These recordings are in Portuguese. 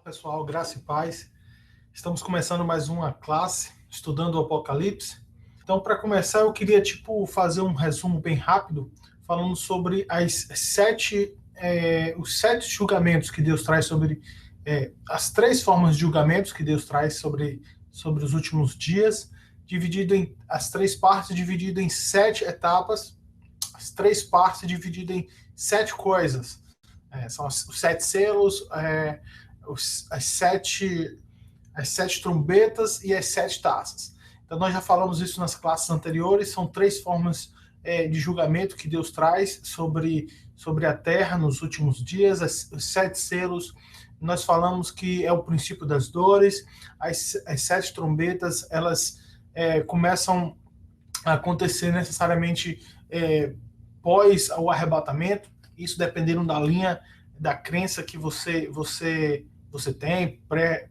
Pessoal, graça e paz. Estamos começando mais uma classe, estudando o Apocalipse. Então, para começar, eu queria fazer um resumo bem rápido, falando sobre os sete julgamentos que Deus traz sobre as três formas de julgamentos que Deus traz sobre os últimos dias, as três partes dividido em sete etapas, as três partes dividido em sete coisas. São os sete selos, as sete trombetas e as sete taças. Então, nós já falamos isso nas classes anteriores. São três formas de julgamento que Deus traz sobre a terra nos últimos dias. Os sete selos, nós falamos que é o princípio das dores. As sete trombetas, elas começam a acontecer necessariamente pós o arrebatamento. Isso dependendo da linha da crença que você tem,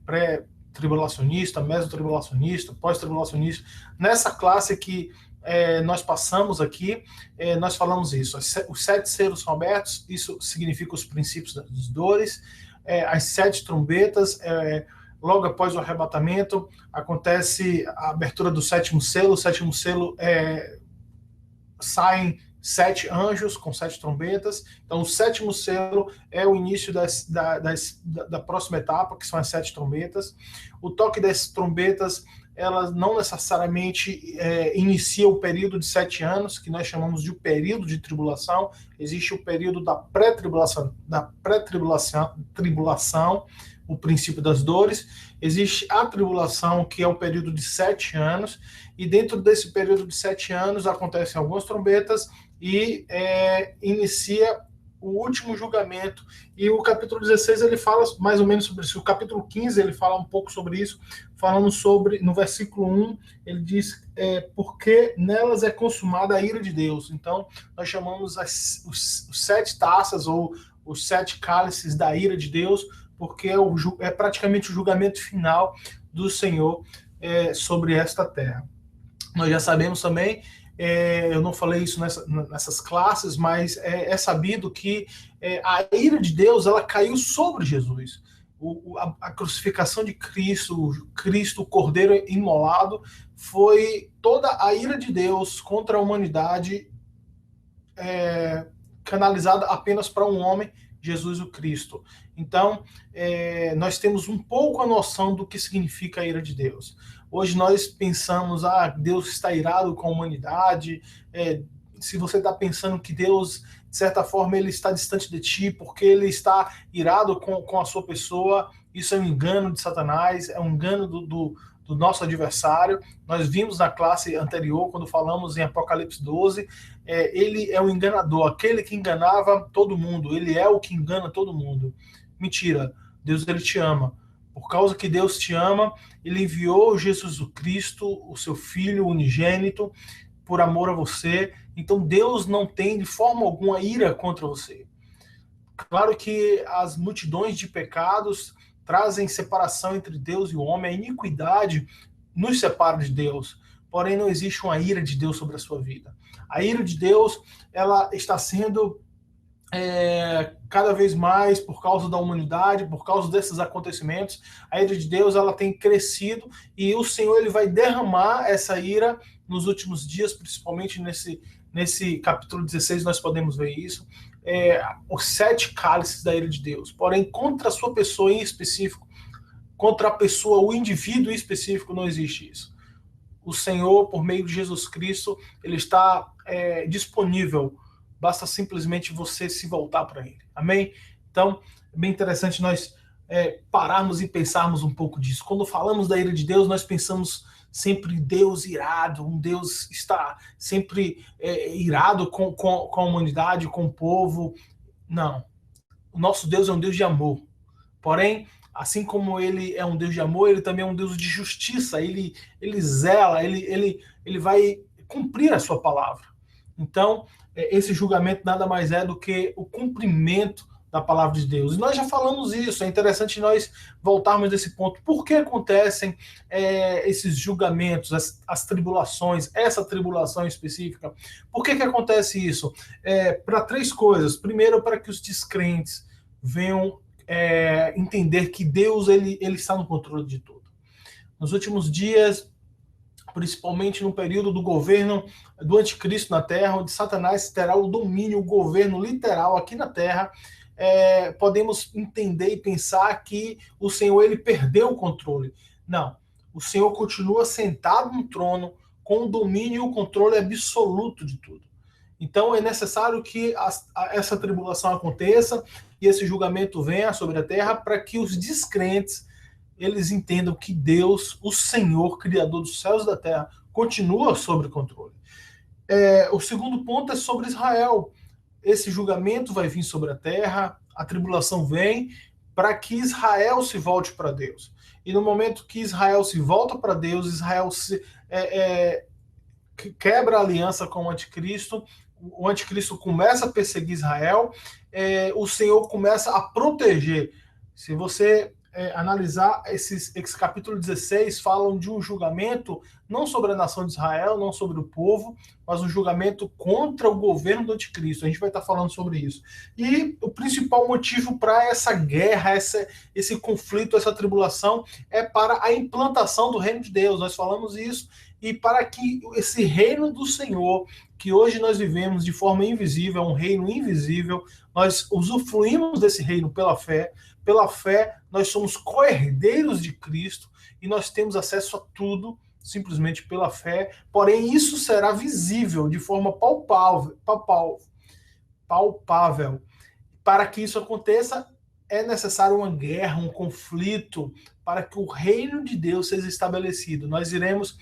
pré-tribulacionista, mesotribulacionista, pós-tribulacionista. Nessa classe que nós passamos aqui, nós falamos isso. Os sete selos são abertos, isso significa os princípios das dores. As sete trombetas, logo após o arrebatamento, acontece a abertura do sétimo selo. O sétimo selo saem sete anjos com sete trombetas. Então, o sétimo selo é o início da próxima etapa, que são as sete trombetas. O toque das trombetas, elas não necessariamente inicia o período de 7 anos, que nós chamamos de período de tribulação. Existe o período da pré-tribulação, o princípio das dores. Existe a tribulação, que é o período de 7 anos, e dentro desse período de 7 anos acontecem algumas trombetas e inicia o último julgamento. E o capítulo 16 ele fala mais ou menos sobre isso. O capítulo 15 ele fala um pouco sobre isso, falando sobre, no versículo 1, ele diz, porque nelas é consumada a ira de Deus. Então, nós chamamos os sete taças, ou os sete cálices da ira de Deus, porque é praticamente o julgamento final do Senhor sobre esta terra. Nós já sabemos também, eu não falei isso nessas classes, mas é sabido que a ira de Deus ela caiu sobre Jesus. A crucificação de Cristo, o Cordeiro imolado, foi toda a ira de Deus contra a humanidade canalizada apenas para um homem, Jesus o Cristo. Então, nós temos um pouco a noção do que significa a ira de Deus. Hoje nós pensamos, Deus está irado com a humanidade. Se você está pensando que Deus, de certa forma, ele está distante de ti, porque ele está irado com a sua pessoa, isso é um engano de Satanás, é um engano do nosso adversário. Nós vimos na classe anterior, quando falamos em Apocalipse 12, ele é o enganador, aquele que enganava todo mundo, ele é o que engana todo mundo. Mentira, Deus ele te ama. Por causa que Deus te ama, ele enviou Jesus Cristo, o seu Filho unigênito, por amor a você. Então Deus não tem de forma alguma ira contra você. Claro que as multidões de pecados trazem separação entre Deus e o homem, a iniquidade nos separa de Deus, porém não existe uma ira de Deus sobre a sua vida. A ira de Deus, ela está sendo cada vez mais, por causa da humanidade, por causa desses acontecimentos, a ira de Deus ela tem crescido, e o Senhor ele vai derramar essa ira nos últimos dias, principalmente nesse capítulo 16 nós podemos ver isso, os sete cálices da ira de Deus. Porém, contra a sua pessoa em específico, contra a pessoa, o indivíduo em específico, não existe isso. O Senhor, por meio de Jesus Cristo, ele está disponível. Basta simplesmente você se voltar para ele. Amém? Então, é bem interessante nós pararmos e pensarmos um pouco disso. Quando falamos da ira de Deus, nós pensamos sempre Deus irado, um Deus está sempre irado com a humanidade, com o povo. Não. O nosso Deus é um Deus de amor. Porém, assim como ele é um Deus de amor, ele também é um Deus de justiça. Ele zela, ele vai cumprir a sua palavra. Então, esse julgamento nada mais é do que o cumprimento da palavra de Deus. E nós já falamos isso, é interessante nós voltarmos nesse ponto. Por que acontecem esses julgamentos, as tribulações, essa tribulação específica? Por que acontece isso? Para três coisas. Primeiro, para que os descrentes venham entender que Deus ele está no controle de tudo. Nos últimos dias, principalmente no período do governo do anticristo na terra, onde Satanás terá o domínio, o governo literal aqui na terra, podemos entender e pensar que o Senhor ele perdeu o controle. Não, o Senhor continua sentado no trono com o domínio e o controle absoluto de tudo. Então é necessário que essa tribulação aconteça e esse julgamento venha sobre a terra para que os descrentes eles entendam que Deus, o Senhor, Criador dos céus e da terra, continua sob controle. O segundo ponto é sobre Israel. Esse julgamento vai vir sobre a terra, a tribulação vem para que Israel se volte para Deus. E no momento que Israel se volta para Deus, Israel quebra a aliança com o anticristo começa a perseguir Israel, o Senhor começa a proteger. Se você analisar esse capítulo 16, falam de um julgamento não sobre a nação de Israel, não sobre o povo, mas um julgamento contra o governo do anticristo. A gente vai estar falando sobre isso. E o principal motivo para essa guerra, esse conflito, essa tribulação, é para a implantação do reino de Deus. Nós falamos isso. E para que esse reino do Senhor, que hoje nós vivemos de forma invisível, é um reino invisível, nós usufruímos desse reino pela fé. Pela fé, nós somos co-herdeiros de Cristo e nós temos acesso a tudo simplesmente pela fé. Porém, isso será visível de forma palpável. Para que isso aconteça, é necessário uma guerra, um conflito, para que o reino de Deus seja estabelecido. Nós iremos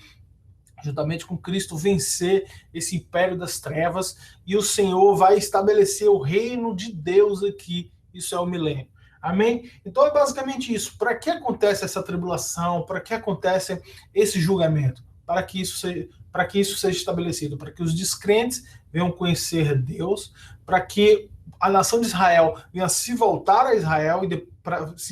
juntamente com Cristo, vencer esse império das trevas, e o Senhor vai estabelecer o reino de Deus aqui. Isso é o milênio. Amém? Então é basicamente isso. Para que acontece essa tribulação? Para que acontece esse julgamento? Para que isso seja estabelecido, para que os descrentes venham conhecer Deus, para que a nação de Israel venha se voltar a Israel e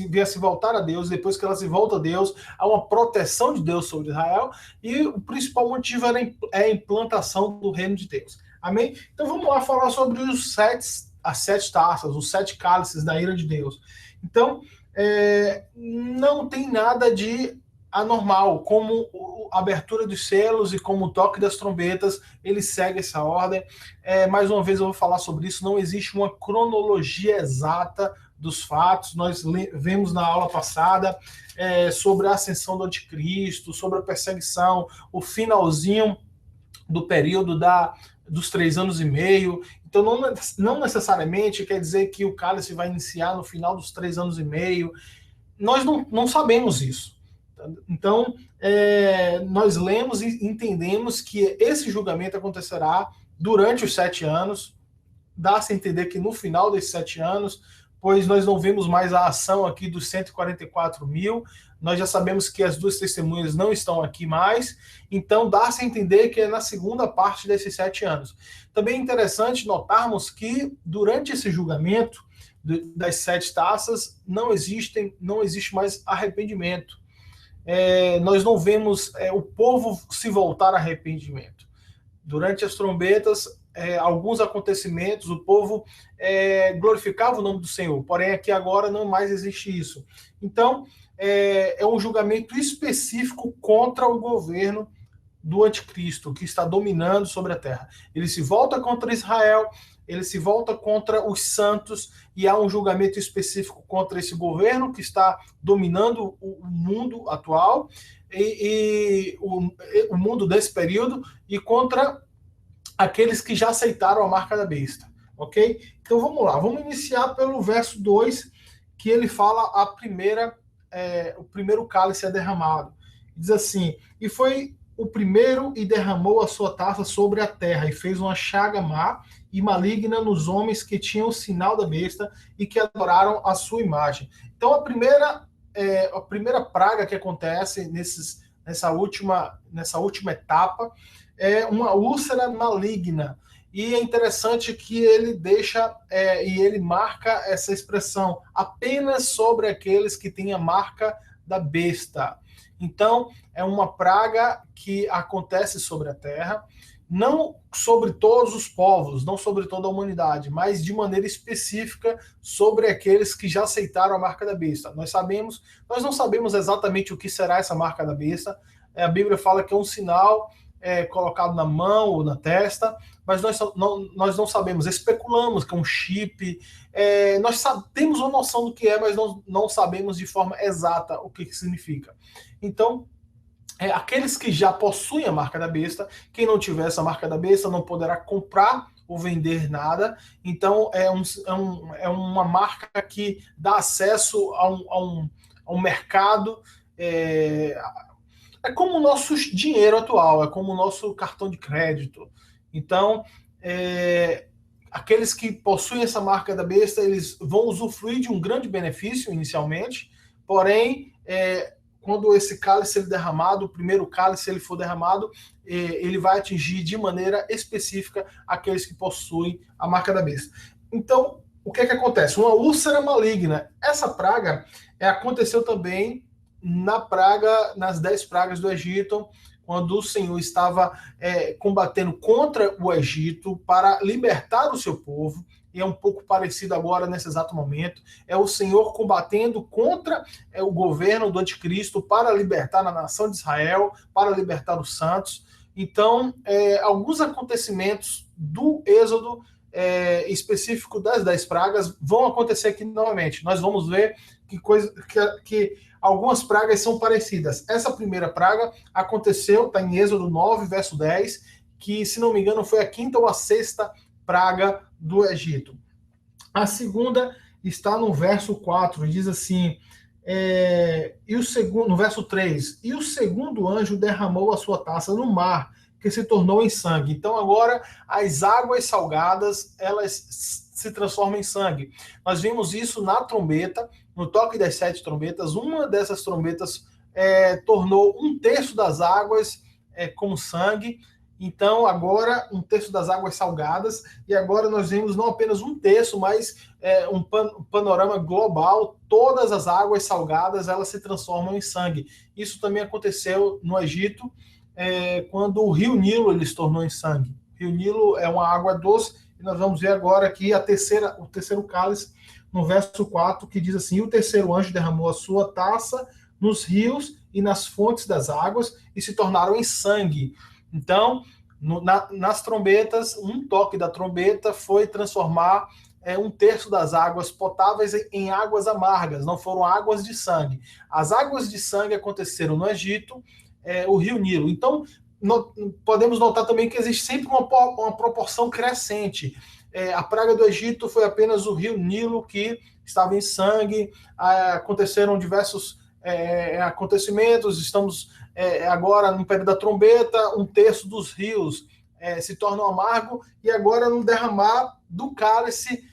venha se voltar a Deus. Depois que ela se volta a Deus, há uma proteção de Deus sobre Israel, e o principal motivo é a implantação do reino de Deus. Amém? Então vamos lá falar sobre as 7 taças, os 7 cálices da ira de Deus. Então, não tem nada de anormal, como a abertura dos selos e como o toque das trombetas, ele segue essa ordem. Mais uma vez eu vou falar sobre isso, não existe uma cronologia exata dos fatos. Nós vemos na aula passada sobre a ascensão do anticristo, sobre a perseguição, o finalzinho do período dos 3 anos e meio. Então não necessariamente quer dizer que o cálice vai iniciar no final dos 3 anos e meio. Nós não sabemos isso. Então, nós lemos e entendemos que esse julgamento acontecerá durante os 7 anos. Dá-se a entender que no final desses 7 anos, pois nós não vemos mais a ação aqui dos 144 mil, nós já sabemos que as 2 testemunhas não estão aqui mais, então dá-se a entender que é na segunda parte desses 7 anos. Também é interessante notarmos que durante esse julgamento das 7 taças, não existe mais arrependimento. Nós não vemos o povo se voltar a arrependimento. Durante as trombetas, alguns acontecimentos, o povo glorificava o nome do Senhor, porém aqui agora não mais existe isso. Então, é um julgamento específico contra o governo do anticristo, que está dominando sobre a terra. Ele se volta contra Israel, ele se volta contra os santos, e há um julgamento específico contra esse governo que está dominando o mundo atual, e o mundo desse período, e contra aqueles que já aceitaram a marca da besta. Ok? Então vamos lá, vamos iniciar pelo verso 2, que ele fala o primeiro cálice é derramado. Diz assim: e foi o primeiro e derramou a sua taça sobre a terra, e fez uma chaga má e maligna nos homens que tinham o sinal da besta e que adoraram a sua imagem. Então a primeira praga que acontece nessa última etapa é uma úlcera maligna. E é interessante que ele deixa e ele marca essa expressão apenas sobre aqueles que têm a marca da besta. Então, é uma praga que acontece sobre a terra. não sobre todos os povos, não sobre toda a humanidade, mas de maneira específica sobre aqueles que já aceitaram a marca da besta. Nós não sabemos exatamente o que será essa marca da besta. A Bíblia fala que é um sinal colocado na mão ou na testa, mas nós não sabemos, especulamos que é um chip. Nós temos uma noção do que é, mas não sabemos de forma exata o que significa. Então, aqueles que já possuem a marca da besta, quem não tiver essa marca da besta não poderá comprar ou vender nada. Então, é uma marca que dá acesso a um mercado. É como o nosso dinheiro atual, é como o nosso cartão de crédito. Então, aqueles que possuem essa marca da besta, eles vão usufruir de um grande benefício inicialmente, porém, quando esse cálice ele derramado, o primeiro cálice ele for derramado, ele vai atingir de maneira específica aqueles que possuem a marca da besta. Então, o que acontece? Uma úlcera maligna. Essa praga aconteceu também nas 10 pragas do Egito, quando o Senhor estava combatendo contra o Egito para libertar o seu povo. E é um pouco parecido agora nesse exato momento. É o Senhor combatendo contra o governo do anticristo para libertar a nação de Israel, para libertar os santos. Então, alguns acontecimentos do Êxodo específico das 10 pragas vão acontecer aqui novamente. Nós vamos ver que algumas pragas são parecidas. Essa primeira praga aconteceu, está em Êxodo 9, verso 10, que, se não me engano, foi a quinta ou a sexta praga do Egito. A segunda está no verso 4, diz assim, no verso 3, e o segundo anjo derramou a sua taça no mar, que se tornou em sangue. Então agora as águas salgadas, elas se transformam em sangue. Nós vimos isso na trombeta, no toque das 7 trombetas. Uma dessas trombetas tornou 1/3 das águas como sangue. Então, agora, 1/3 das águas salgadas, e agora nós vemos não apenas 1/3, mas um panorama global, todas as águas salgadas, elas se transformam em sangue. Isso também aconteceu no Egito, quando o rio Nilo ele se tornou em sangue. O rio Nilo é uma água doce, e nós vamos ver agora aqui o terceiro cálice, no verso 4, que diz assim, e o terceiro anjo derramou a sua taça nos rios e nas fontes das águas, e se tornaram em sangue. Então, nas trombetas, um toque da trombeta foi transformar 1/3 das águas potáveis em águas amargas, não foram águas de sangue. As águas de sangue aconteceram no Egito, o rio Nilo. Então, podemos notar também que existe sempre uma proporção crescente. A praga do Egito foi apenas o rio Nilo que estava em sangue, aconteceram diversos acontecimentos, estamos agora no período da trombeta, 1/3 dos rios se tornam amargos, e agora no derramar do cálice,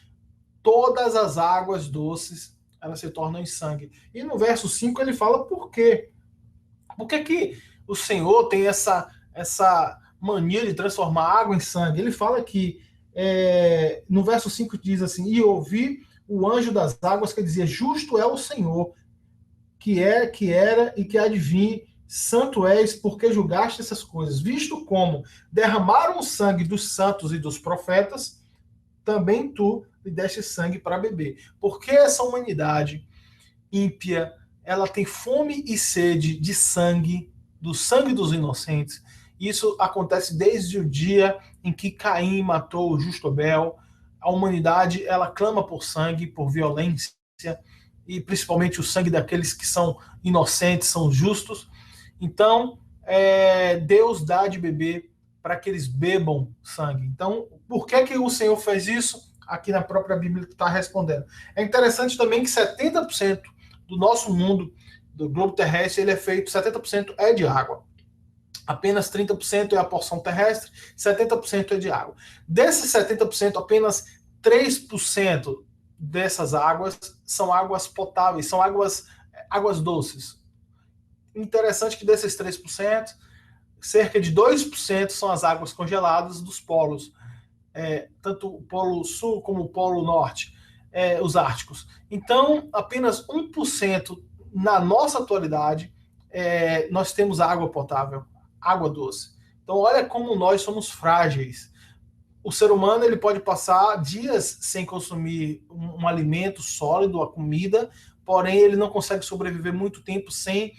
todas as águas doces elas se tornam em sangue. E no verso 5 ele fala por quê. Por que o Senhor tem essa mania de transformar água em sangue? Ele fala que no verso 5 diz assim, e ouvi o anjo das águas que dizia, justo é o Senhor, que era e que há de vir, santo és, porque julgaste essas coisas. Visto como derramaram o sangue dos santos e dos profetas, também tu lhe deste sangue para beber. Porque essa humanidade ímpia, ela tem fome e sede de sangue, do sangue dos inocentes. Isso acontece desde o dia em que Caim matou o justo Abel. A humanidade, ela clama por sangue, por violência, e principalmente o sangue daqueles que são inocentes, são justos. Então, Deus dá de beber para que eles bebam sangue. Então, por que o Senhor fez isso? Aqui na própria Bíblia está respondendo. É interessante também que 70% do nosso mundo, do globo terrestre, ele é feito, 70% é de água. Apenas 30% é a porção terrestre, 70% é de água. Desses 70%, apenas 3% dessas águas são águas potáveis, são águas doces. Interessante que desses 3%, cerca de 2% são as águas congeladas dos polos, tanto o polo sul como o polo norte, os árticos. Então, apenas 1% na nossa atualidade, nós temos água potável, água doce. Então, olha como nós somos frágeis. O ser humano ele pode passar dias sem consumir um alimento sólido, a comida, porém ele não consegue sobreviver muito tempo sem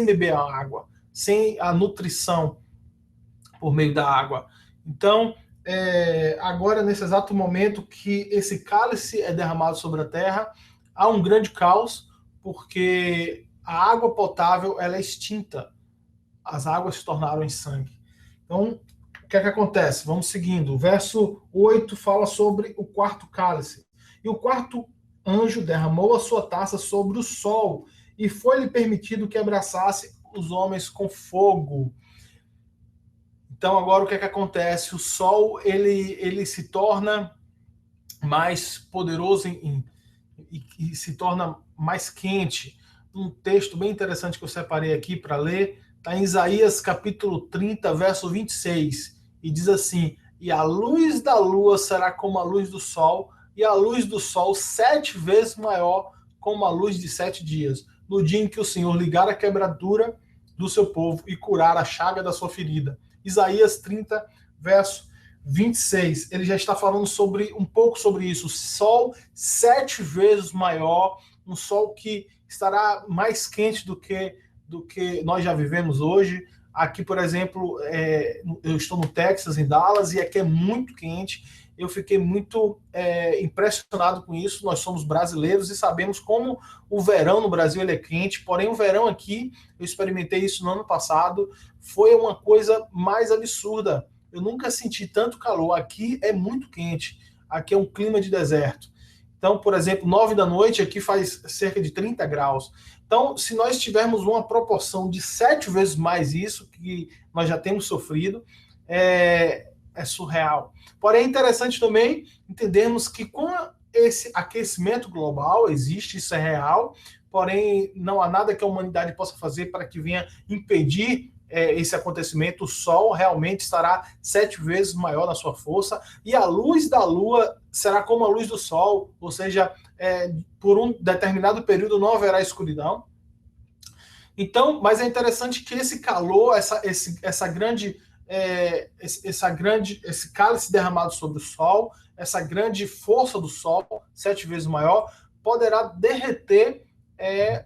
beber a água, sem a nutrição por meio da água. Então, agora, nesse exato momento que esse cálice é derramado sobre a terra, há um grande caos, porque a água potável ela é extinta. As águas se tornaram em sangue. Então, o que é que acontece? Vamos seguindo. O verso 8 fala sobre o quarto cálice. E o quarto anjo derramou a sua taça sobre o sol, e foi-lhe permitido que abraçasse os homens com fogo. Então, agora o que é que acontece? O sol ele se torna mais poderoso e se torna mais quente. Um texto bem interessante que eu separei aqui para ler está em Isaías capítulo 30, verso 26, e diz assim: e a luz da lua será como a luz do sol, e a luz do sol 7 vezes maior como a luz de 7 dias, no dia em que o Senhor ligar a quebradura do seu povo e curar a chaga da sua ferida. Isaías 30, verso 26, ele já está falando um pouco sobre isso. O sol 7 vezes maior, um sol que estará mais quente do que nós já vivemos hoje. Aqui, por exemplo, eu estou no Texas, em Dallas, e aqui é muito quente. Eu fiquei muito impressionado com isso. Nós somos brasileiros e sabemos como o verão no Brasil ele é quente, porém o verão aqui, eu experimentei isso no ano passado, foi uma coisa mais absurda. Eu nunca senti tanto calor. Aqui é muito quente. Aqui é um clima de deserto. Então, por exemplo, 9 da noite aqui faz cerca de 30 graus. Então, se nós tivermos uma proporção de 7 vezes mais isso que nós já temos sofrido, é surreal. Porém, é interessante também entendermos que com esse aquecimento global, existe, isso é real, porém não há nada que a humanidade possa fazer para que venha impedir esse acontecimento. O Sol realmente estará 7 vezes maior na sua força, e a luz da Lua será como a luz do Sol, ou seja, por um determinado período não haverá escuridão. Então, mas é interessante que esse calor, esse cálice derramado sobre o Sol, essa grande força do Sol, 7 vezes maior, poderá derreter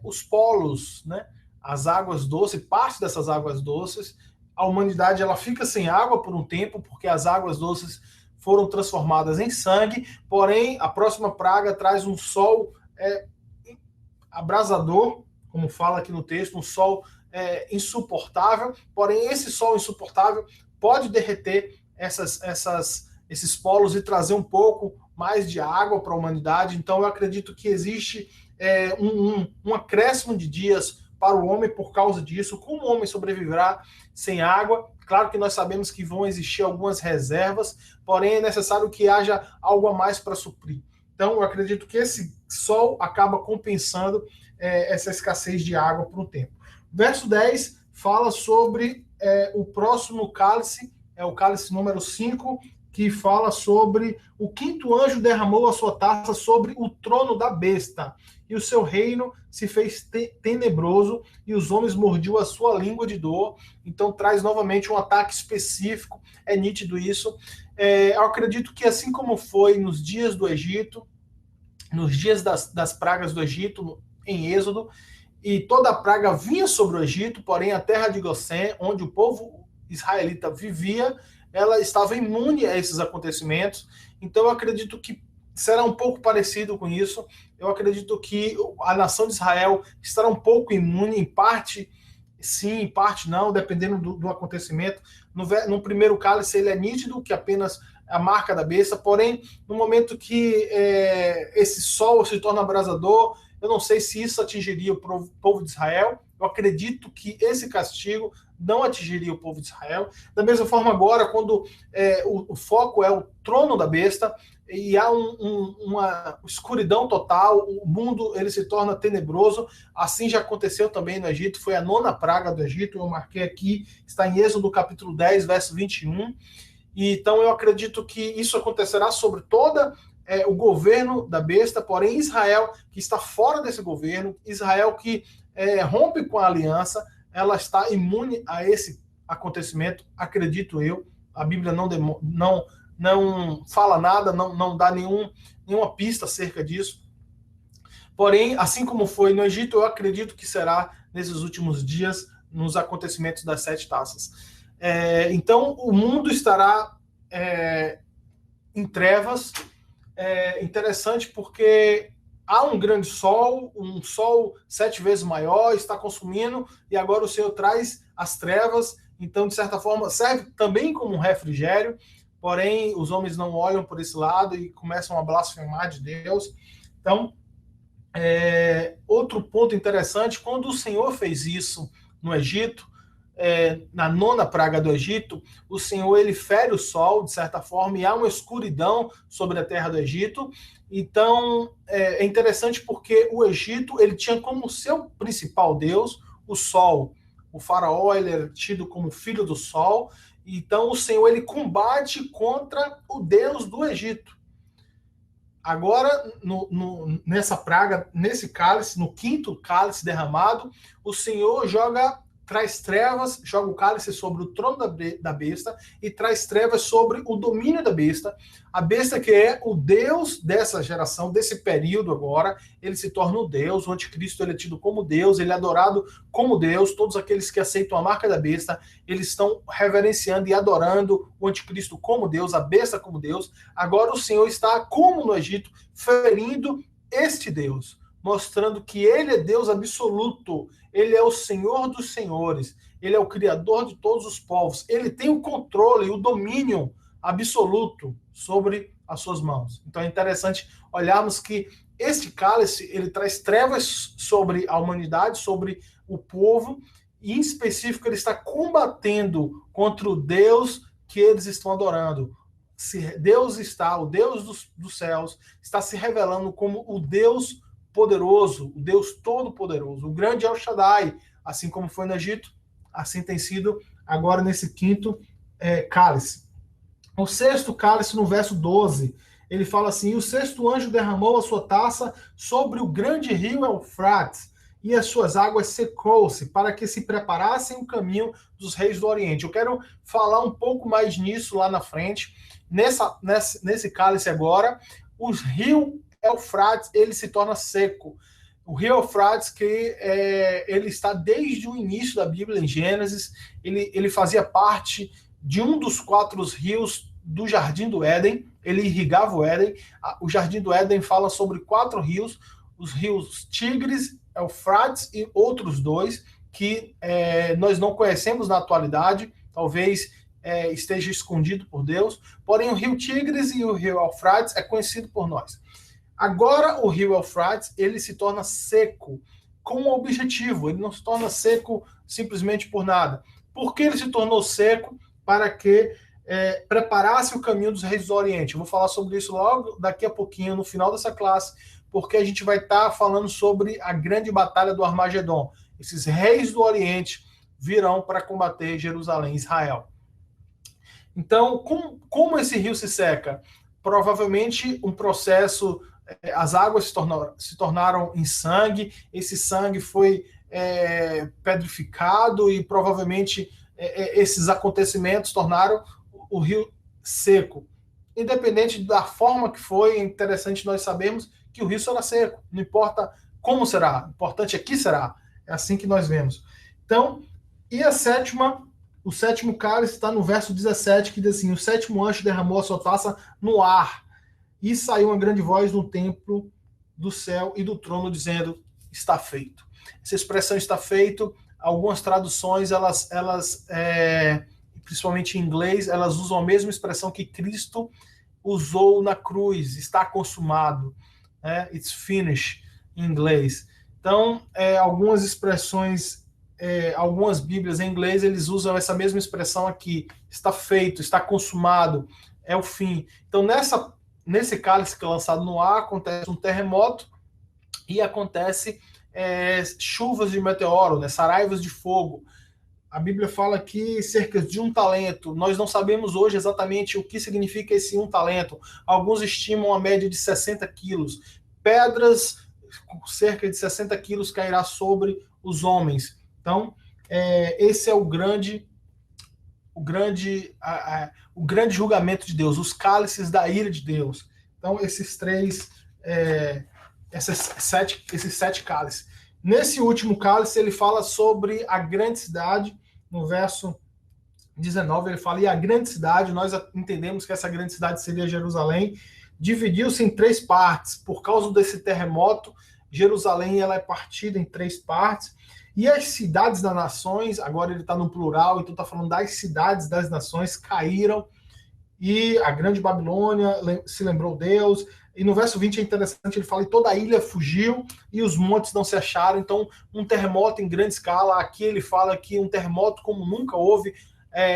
os polos, né? As águas doces, parte dessas águas doces. A humanidade ela fica sem água por um tempo, porque as águas doces foram transformadas em sangue, porém a próxima praga traz um sol abrasador, como fala aqui no texto, um sol insuportável, porém esse sol insuportável pode derreter esses polos e trazer um pouco mais de água para a humanidade. Então eu acredito que existe um acréscimo de dias para o homem por causa disso. Como o homem sobreviverá sem água? Claro que nós sabemos que vão existir algumas reservas, porém é necessário que haja algo a mais para suprir. Então, eu acredito que esse sol acaba compensando essa escassez de água por um tempo. Verso 10 fala sobre o próximo cálice, é o cálice número 5, que fala sobre o quinto anjo derramou a sua taça sobre o trono da besta, e o seu reino se fez tenebroso, e os homens mordiam a sua língua de dor. Então traz novamente um ataque específico, é nítido isso. Eu acredito que assim como foi nos dias do Egito, nos dias das pragas do Egito, em Êxodo, e toda a praga vinha sobre o Egito, porém a terra de Gosém, onde o povo israelita vivia, ela estava imune a esses acontecimentos. Então eu acredito que será um pouco parecido com isso. Eu acredito que a nação de Israel estará um pouco imune, em parte sim, em parte não, dependendo do acontecimento. No primeiro cálice ele é nítido, que apenas a marca da besta, porém, no momento que esse sol se torna abrasador, eu não sei se isso atingiria o povo de Israel. Eu acredito que esse castigo não atingiria o povo de Israel. Da mesma forma agora, quando o foco é o trono da besta e há uma escuridão total, o mundo ele se torna tenebroso. Assim já aconteceu também no Egito, foi a 9ª praga do Egito, eu marquei aqui, está em Êxodo capítulo 10, verso 21. E, então eu acredito que isso acontecerá sobre toda o governo da besta, porém Israel, que está fora desse governo, Israel que rompe com a aliança, ela está imune a esse acontecimento, acredito eu. A Bíblia não fala nada, não dá nenhuma pista acerca disso. Porém, assim como foi no Egito, eu acredito que será nesses últimos dias, nos acontecimentos das 7 taças. Então, o mundo estará em trevas. Interessante porque há um grande sol, um sol 7 vezes maior, está consumindo, e agora o Senhor traz as trevas. Então, de certa forma, serve também como um refrigério, porém, os homens não olham por esse lado e começam a blasfemar de Deus. Então, outro ponto interessante, quando o Senhor fez isso no Egito, na 9ª praga do Egito, o Senhor ele fere o sol, de certa forma, e há uma escuridão sobre a terra do Egito. Então, é interessante porque o Egito ele tinha como seu principal deus o sol. O faraó ele era tido como filho do sol. Então, o Senhor ele combate contra o deus do Egito. Agora, nessa praga, nesse cálice, no 5º cálice derramado, o Senhor traz trevas, joga o cálice sobre o trono da besta e traz trevas sobre o domínio da besta. A besta, que é o Deus dessa geração, desse período agora, ele se torna o Deus. O anticristo ele é tido como Deus, ele é adorado como Deus. Todos aqueles que aceitam a marca da besta, eles estão reverenciando e adorando o anticristo como Deus, a besta como Deus. Agora o Senhor está, como no Egito, ferindo este Deus, mostrando que ele é Deus absoluto, ele é o Senhor dos senhores, ele é o Criador de todos os povos, ele tem o controle, o domínio absoluto sobre as suas mãos. Então é interessante olharmos que este cálice, ele traz trevas sobre a humanidade, sobre o povo, e em específico ele está combatendo contra o Deus que eles estão adorando. Se Deus está, o Deus dos céus, está se revelando como o Deus poderoso, o Deus todo-poderoso, o grande El Shaddai, assim como foi no Egito, assim tem sido agora nesse 5º cálice. O 6º cálice, no verso 12, ele fala assim: o 6º anjo derramou a sua taça sobre o grande rio Eufrates, e as suas águas secou-se, para que se preparassem o caminho dos reis do Oriente. Eu quero falar um pouco mais nisso lá na frente. Nesse cálice agora, o rio Eufrates ele se torna seco. O rio Eufrates, que ele está desde o início da Bíblia, em Gênesis, ele fazia parte de um dos 4 rios do Jardim do Éden, ele irrigava o Éden. O Jardim do Éden fala sobre 4 rios, os rios Tigres, Eufrates e outros 2, que nós não conhecemos na atualidade, talvez esteja escondido por Deus, porém o rio Tigres e o rio Eufrates é conhecido por nós. Agora o rio Eufrates ele se torna seco com um objetivo, ele não se torna seco simplesmente por nada. Por que ele se tornou seco? Para que preparasse o caminho dos reis do Oriente. Eu vou falar sobre isso logo daqui a pouquinho, no final dessa classe, porque a gente vai estar falando sobre a grande batalha do Armagedon. Esses reis do Oriente virão para combater Jerusalém, Israel. Então, como esse rio se seca? Provavelmente um processo, as águas se tornaram em sangue, esse sangue foi pedrificado e provavelmente esses acontecimentos tornaram o rio seco. Independente da forma que foi, é interessante nós sabermos que o rio será seco. Não importa como será, o importante é que será. É assim que nós vemos. Então, e o 7º cálice está no verso 17, que diz assim: o 7º anjo derramou a sua taça no ar, e saiu uma grande voz no templo do céu e do trono, dizendo: está feito. Essa expressão está feito, algumas traduções, elas principalmente em inglês, elas usam a mesma expressão que Cristo usou na cruz: está consumado. It's finished, em inglês. Então, algumas expressões, algumas Bíblias em inglês, eles usam essa mesma expressão aqui: está feito, está consumado, é o fim. Então, nesse cálice que é lançado no ar, acontece um terremoto e acontece chuvas de meteoro, né, saraivas de fogo. A Bíblia fala aqui cerca de 1 talento. Nós não sabemos hoje exatamente o que significa esse 1 talento. Alguns estimam a média de 60 quilos. Pedras, cerca de 60 quilos, cairá sobre os homens. Então, esse é o grande julgamento de Deus, os cálices da ira de Deus. Então, esses sete cálices. Nesse último cálice, ele fala sobre a grande cidade, no verso 19, ele fala, e a grande cidade, nós entendemos que essa grande cidade seria Jerusalém, dividiu-se em 3 partes. Por causa desse terremoto, Jerusalém ela é partida em 3 partes, e as cidades das nações, agora ele está no plural, então está falando das cidades das nações, caíram, e a grande Babilônia se lembrou Deus. E no verso 20 é interessante, ele fala, e toda a ilha fugiu, e os montes não se acharam. Então, um terremoto em grande escala. Aqui ele fala que um terremoto como nunca houve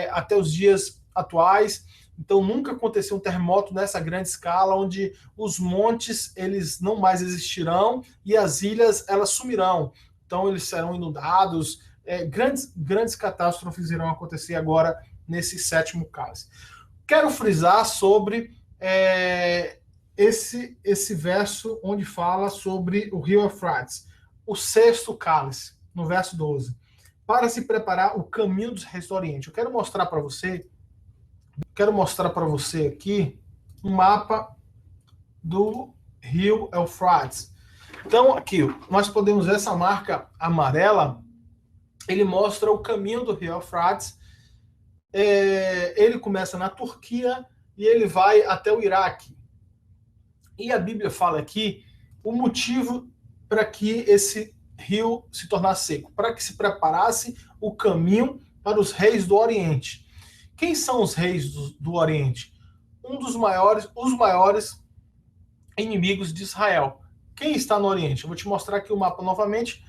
até os dias atuais. Então, nunca aconteceu um terremoto nessa grande escala, onde os montes eles não mais existirão, e as ilhas elas sumirão. Então, eles serão inundados. Grandes catástrofes irão acontecer agora nesse 7º cálice. Quero frisar sobre esse verso onde fala sobre o rio Eufrates, o 6º cálice, no verso 12. Para se preparar o caminho dos reis do Oriente. Eu quero mostrar para você aqui um mapa do rio Eufrates. Então, aqui, nós podemos ver essa marca amarela, ele mostra o caminho do rio Eufrates. Ele começa na Turquia e ele vai até o Iraque. E a Bíblia fala aqui o motivo para que esse rio se tornasse seco, para que se preparasse o caminho para os reis do Oriente. Quem são os reis do Oriente? Os maiores inimigos de Israel. Quem está no Oriente? Eu vou te mostrar aqui o mapa novamente,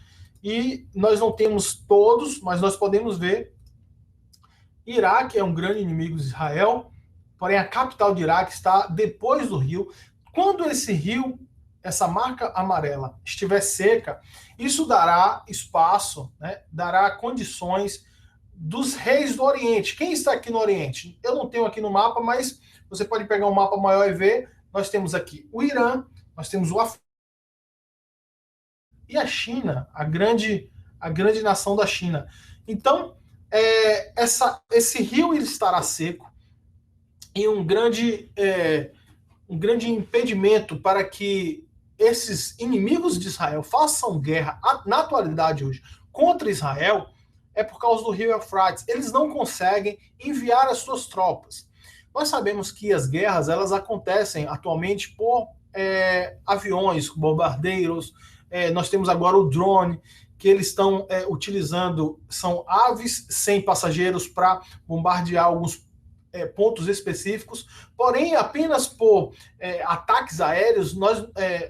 e nós não temos todos, mas nós podemos ver. Iraque é um grande inimigo de Israel, porém a capital de Iraque está depois do rio. Quando esse rio, essa marca amarela, estiver seca, isso dará espaço, né, dará condições dos reis do Oriente. Quem está aqui no Oriente? Eu não tenho aqui no mapa, mas você pode pegar um mapa maior e ver. Nós temos aqui o Irã, nós temos o Afeganistão e a China, a grande nação da China. Então, esse rio ele estará seco, e um grande impedimento para que esses inimigos de Israel façam guerra na atualidade hoje contra Israel é por causa do rio Eufrates. Eles não conseguem enviar as suas tropas. Nós sabemos que as guerras elas acontecem atualmente por aviões, bombardeiros. Nós temos agora o drone, que eles estão utilizando, são aves sem passageiros para bombardear alguns pontos específicos, porém apenas por ataques aéreos,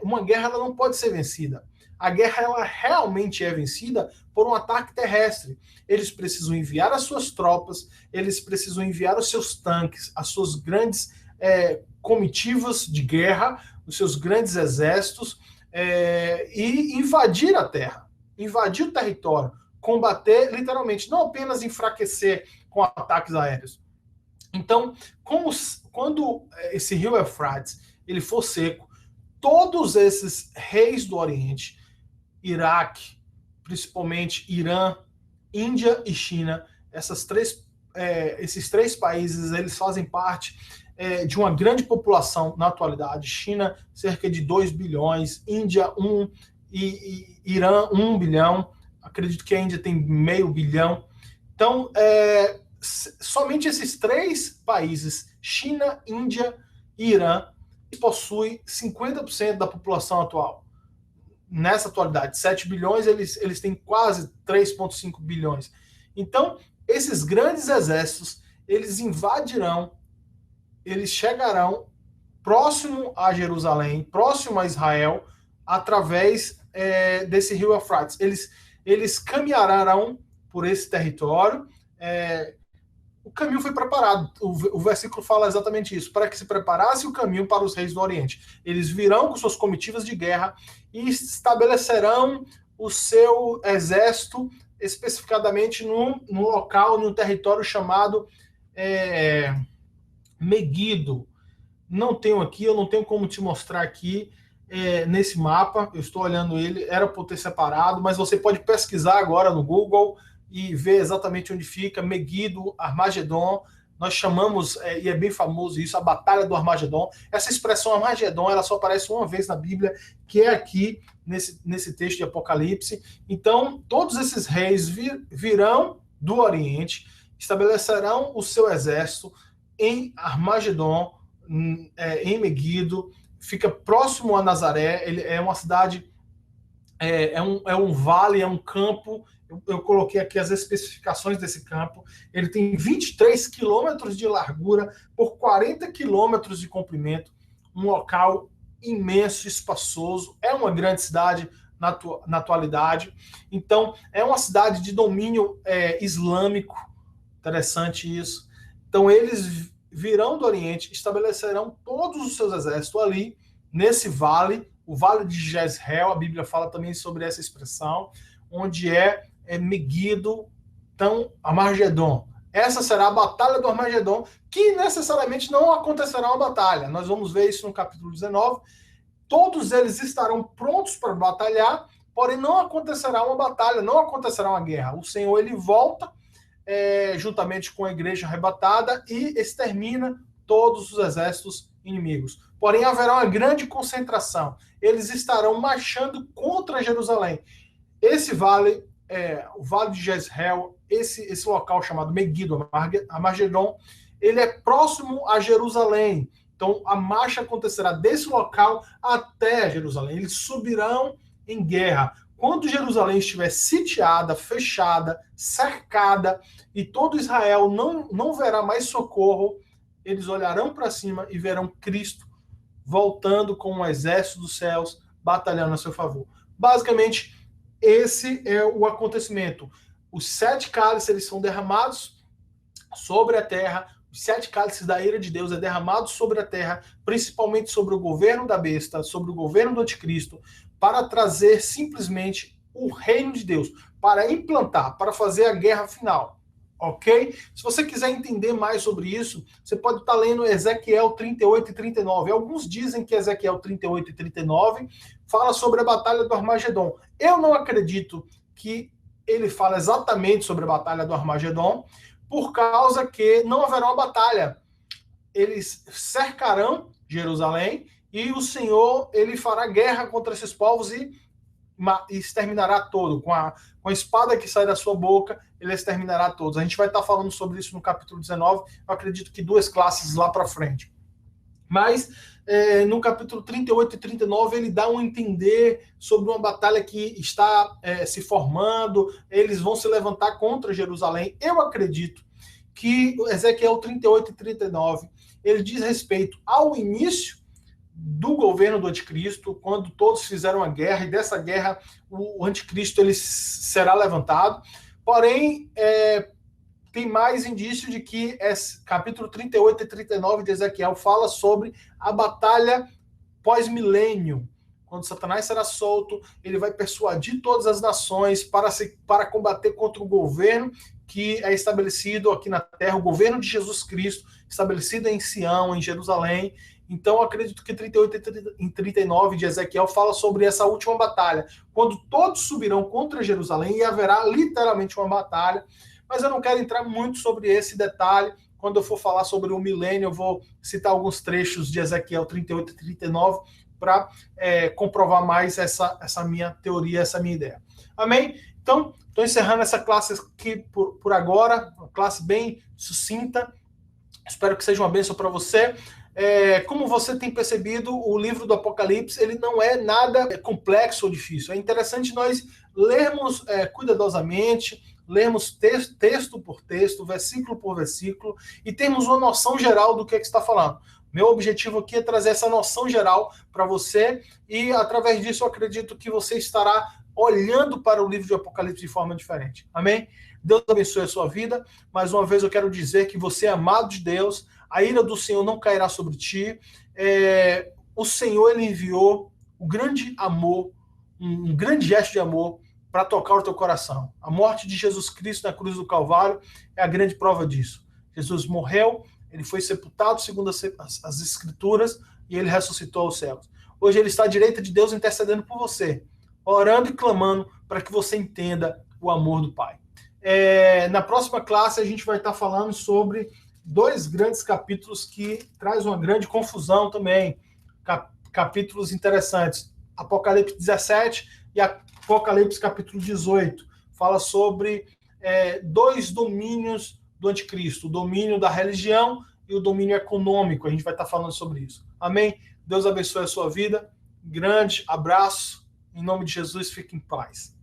uma guerra ela não pode ser vencida. A guerra ela realmente é vencida por um ataque terrestre. Eles precisam enviar as suas tropas, eles precisam enviar os seus tanques, as suas grandes comitivas de guerra, os seus grandes exércitos, e invadir a terra, invadir o território, combater literalmente, não apenas enfraquecer com ataques aéreos. Então, quando esse rio Eufrates ele for seco, todos esses reis do Oriente, Iraque, principalmente Irã, Índia e China, esses 3 países, eles fazem parte de uma grande população na atualidade. China, cerca de 2 bilhões, Índia, 1, e Irã, 1 bilhão, acredito que a Índia tem meio bilhão. Então, somente esses 3 países, China, Índia e Irã, possuem 50% da população atual. Nessa atualidade, 7 bilhões, eles têm quase 3,5 bilhões. Então, esses grandes exércitos, eles invadirão, eles chegarão próximo a Jerusalém, próximo a Israel, através desse rio Eufrates. Eles caminharão por esse território. O caminho foi preparado. O versículo fala exatamente isso, para que se preparasse o caminho para os reis do Oriente. Eles virão com suas comitivas de guerra e estabelecerão o seu exército especificadamente num local, num território chamado Meguido. Não tenho aqui, eu não tenho como te mostrar aqui nesse mapa, eu estou olhando ele, era para ter separado, mas você pode pesquisar agora no Google e ver exatamente onde fica, Meguido, Armagedon. Nós chamamos, e é bem famoso isso, a Batalha do Armagedon. Essa expressão Armagedon, ela só aparece uma vez na Bíblia, que é aqui nesse texto de Apocalipse. Então, todos esses reis virão do Oriente, estabelecerão o seu exército em Armagedon, em Meguido, fica próximo a Nazaré. Ele é uma cidade, é um vale, é um campo. Eu coloquei aqui as especificações desse campo. Ele tem 23 quilômetros de largura por 40 quilômetros de comprimento, um local imenso, espaçoso. É uma grande cidade na atualidade. Então, é uma cidade de domínio islâmico. Interessante isso. Então, eles virão do Oriente, estabelecerão todos os seus exércitos ali, nesse vale, o Vale de Jezreel. A Bíblia fala também sobre essa expressão, onde é Meguido, então Armagedon. Essa será a batalha do Armagedon, que necessariamente não acontecerá uma batalha. Nós vamos ver isso no capítulo 19. Todos eles estarão prontos para batalhar, porém não acontecerá uma batalha, não acontecerá uma guerra. O Senhor, ele volta juntamente com a igreja arrebatada e extermina todos os exércitos inimigos. Porém, haverá uma grande concentração. Eles estarão marchando contra Jerusalém. Esse vale, o Vale de Jezreel, esse local chamado Meguido, Armagedon, ele é próximo a Jerusalém. Então, a marcha acontecerá desse local até Jerusalém. Eles subirão em guerra. Quando Jerusalém estiver sitiada, fechada, cercada, e todo Israel não verá mais socorro, eles olharão para cima e verão Cristo voltando com um exército dos céus, batalhando a seu favor. Basicamente, esse é o acontecimento. Os 7 cálices, eles são derramados sobre a terra. Os 7 cálices da ira de Deus é derramado sobre a terra, principalmente sobre o governo da besta, sobre o governo do anticristo, para trazer simplesmente o reino de Deus, para implantar, para fazer a guerra final. Ok? Se você quiser entender mais sobre isso, você pode estar lendo Ezequiel 38 e 39. Alguns dizem que Ezequiel 38 e 39 fala sobre a batalha do Armagedon. Eu não acredito que ele fala exatamente sobre a batalha do Armagedon, por causa que não haverá uma batalha. Eles cercarão Jerusalém e o Senhor, ele fará guerra contra esses povos e exterminará todo. Com a espada que sai da sua boca, ele exterminará todos. A gente vai estar falando sobre isso no capítulo 19, eu acredito que 2 classes lá para frente. Mas no capítulo 38 e 39, ele dá um entender sobre uma batalha que está se formando, eles vão se levantar contra Jerusalém. Eu acredito que Ezequiel 38 e 39, ele diz respeito ao início do governo do anticristo, quando todos fizeram a guerra, e dessa guerra o anticristo ele será levantado. Porém, tem mais indício de que capítulo 38 e 39 de Ezequiel fala sobre a batalha pós-milênio. Quando Satanás será solto, ele vai persuadir todas as nações para combater contra o governo que é estabelecido aqui na terra, o governo de Jesus Cristo, estabelecido em Sião, em Jerusalém. Então, eu acredito que 38 e 39 de Ezequiel fala sobre essa última batalha, quando todos subirão contra Jerusalém e haverá literalmente uma batalha. Mas eu não quero entrar muito sobre esse detalhe. Quando eu for falar sobre o milênio, eu vou citar alguns trechos de Ezequiel 38 e 39 para comprovar mais essa minha teoria, essa minha ideia. Amém? Então, estou encerrando essa classe aqui por agora, uma classe bem sucinta. Espero que seja uma bênção para você. Como você tem percebido, o livro do Apocalipse ele não é nada complexo ou difícil. É interessante nós lermos cuidadosamente, lermos texto por texto, versículo por versículo, e termos uma noção geral do que está falando. Meu objetivo aqui é trazer essa noção geral para você, e através disso eu acredito que você estará olhando para o livro de Apocalipse de forma diferente. Amém? Deus abençoe a sua vida. Mais uma vez eu quero dizer que você é amado de Deus, a ira do Senhor não cairá sobre ti. O Senhor ele enviou o grande amor, um grande gesto de amor para tocar o teu coração. A morte de Jesus Cristo na cruz do Calvário é a grande prova disso. Jesus morreu, ele foi sepultado segundo as Escrituras e ele ressuscitou aos céus. Hoje ele está à direita de Deus intercedendo por você, orando e clamando para que você entenda o amor do Pai. Na próxima classe a gente vai estar falando sobre dois grandes capítulos que traz uma grande confusão também, capítulos interessantes, Apocalipse 17 e Apocalipse capítulo 18, fala sobre dois domínios do anticristo, o domínio da religião e o domínio econômico. A gente vai estar falando sobre isso. Amém? Deus abençoe a sua vida. Grande abraço. Em nome de Jesus, fique em paz.